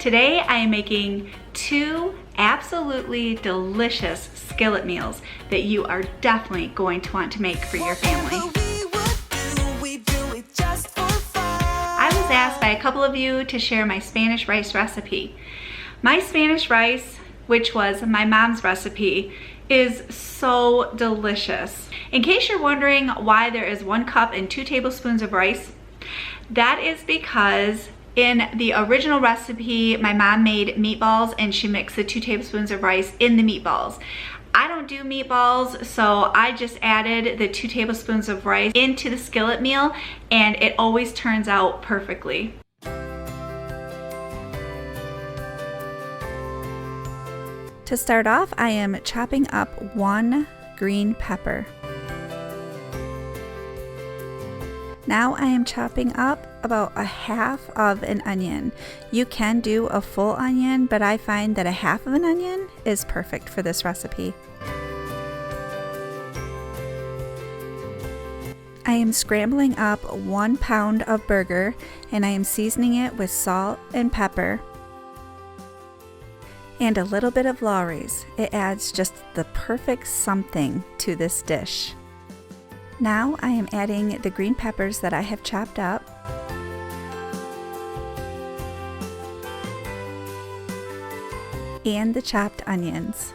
Today I am making two absolutely delicious skillet meals that you are definitely going to want to make for your family. I was asked by a couple of you to share my Spanish rice recipe. My Spanish rice, which was my mom's recipe, is so delicious. In case you're wondering why there is 1 cup and 2 tablespoons of rice, that is because in the original recipe, my mom made meatballs and she mixed the 2 tablespoons of rice in the meatballs. I don't do meatballs, so I just added the 2 tablespoons of rice into the skillet meal, and it always turns out perfectly. To start off, I am chopping up 1 green pepper. Now I am chopping up about 1/2 of an onion. You can do a full onion, but I find that 1/2 of an onion is perfect for this recipe. I am scrambling up 1 pound of burger, and I am seasoning it with salt and pepper and a little bit of Lawry's. It adds just the perfect something to this dish. Now I am adding the green peppers that I have chopped up. And the chopped onions.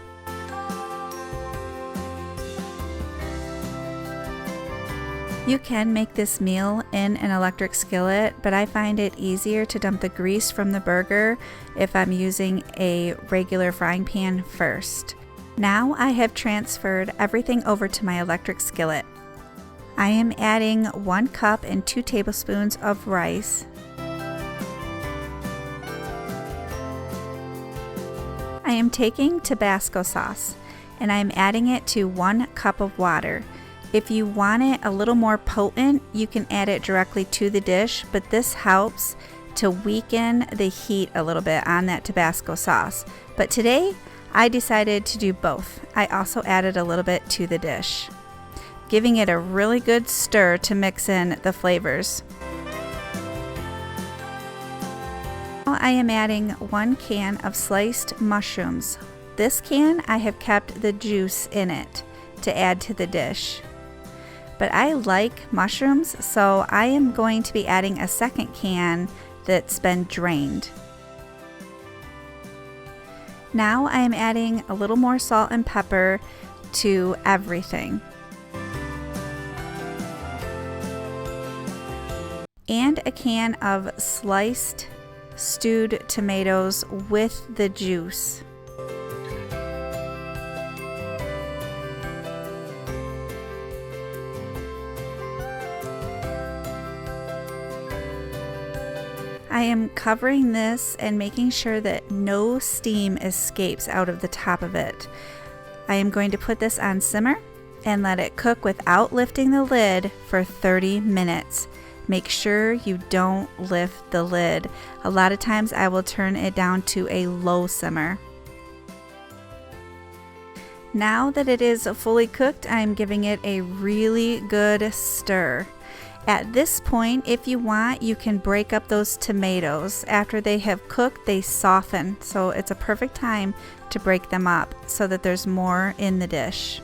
You can make this meal in an electric skillet, but I find it easier to dump the grease from the burger if I'm using a regular frying pan first. Now I have transferred everything over to my electric skillet. I am adding 1 cup and 2 tablespoons of rice. I am taking Tabasco sauce and I am adding it to 1 cup of water. If you want it a little more potent, you can add it directly to the dish, but this helps to weaken the heat a little bit on that Tabasco sauce. But today, I decided to do both. I also added a little bit to the dish, giving it a really good stir to mix in the flavors. Now I am adding 1 can of sliced mushrooms. This can, I have kept the juice in it to add to the dish. But I like mushrooms, so I am going to be adding a 2nd can that's been drained. Now I am adding a little more salt and pepper to everything. And a can of sliced stewed tomatoes with the juice. I am covering this and making sure that no steam escapes out of the top of it. I am going to put this on simmer and let it cook without lifting the lid for 30 minutes. Make sure you don't lift the lid. A lot of times I will turn it down to a low simmer. Now that it is fully cooked, I'm giving it a really good stir. At this point, if you want, you can break up those tomatoes. After they have cooked, they soften, so it's a perfect time to break them up so that there's more in the dish.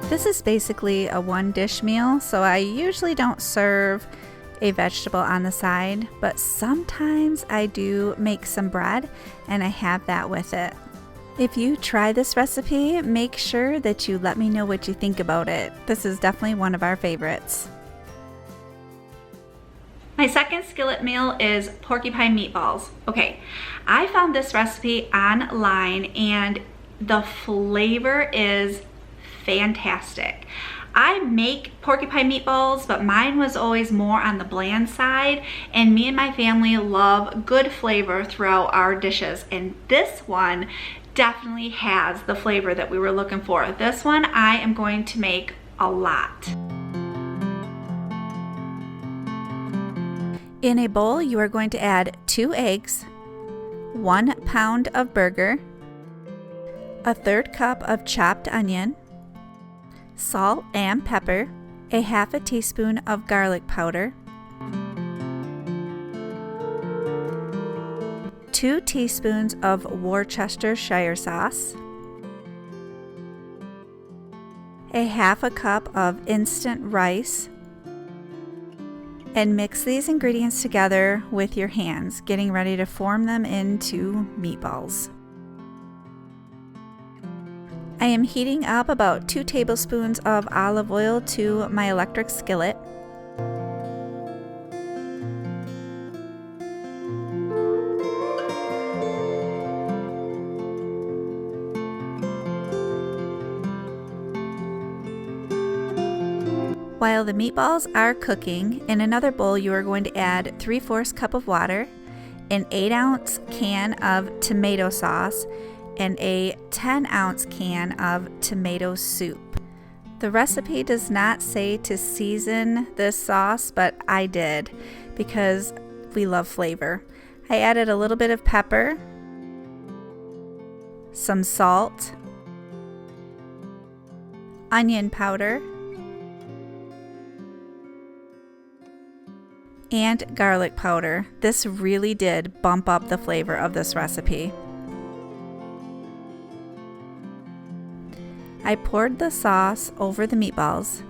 This is basically a 1-dish meal, so I usually don't serve a vegetable on the side, but sometimes I do make some bread and I have that with it. If you try this recipe, make sure that you let me know what you think about it. This is definitely one of our favorites. My second skillet meal is porcupine meatballs. Okay, I found this recipe online and the flavor is fantastic. I make porcupine meatballs, but mine was always more on the bland side, and me and my family love good flavor throughout our dishes, and this one definitely has the flavor that we were looking for. This one I am going to make a lot. In a bowl, you are going to add 2 eggs, 1 pound of burger, a 1/3 cup of chopped onion, salt and pepper, a 1/2 teaspoon of garlic powder, 2 teaspoons of Worcestershire sauce, a half a cup of instant rice, and mix these ingredients together with your hands, getting ready to form them into meatballs. I am heating up about 2 tablespoons of olive oil to my electric skillet. While the meatballs are cooking, in another bowl you are going to add 3/4 cup of water, an 8-ounce can of tomato sauce, and a 10-ounce can of tomato soup. The recipe does not say to season this sauce, but I did because we love flavor. I added a little bit of pepper, some salt, onion powder, and garlic powder. This really did bump up the flavor of this recipe. I poured the sauce over the meatballs,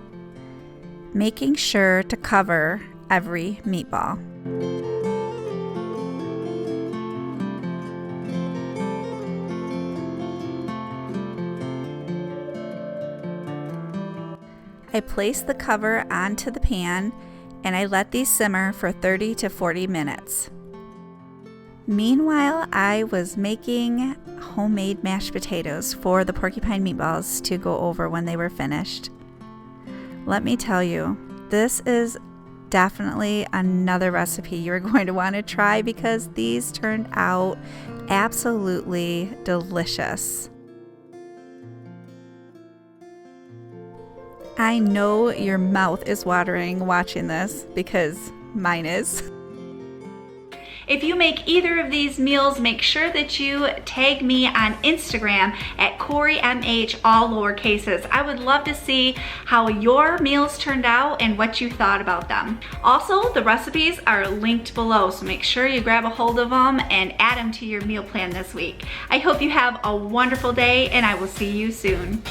making sure to cover every meatball. I placed the cover onto the pan and I let these simmer for 30 to 40 minutes. Meanwhile, I was making homemade mashed potatoes for the porcupine meatballs to go over when they were finished. Let me tell you, this is definitely another recipe you're going to want to try because these turned out absolutely delicious. I know your mouth is watering watching this because mine is. If you make either of these meals, make sure that you tag me on Instagram at CoreyMH, all lower cases. I would love to see how your meals turned out and what you thought about them. Also, the recipes are linked below, so make sure you grab a hold of them and add them to your meal plan this week. I hope you have a wonderful day, and I will see you soon.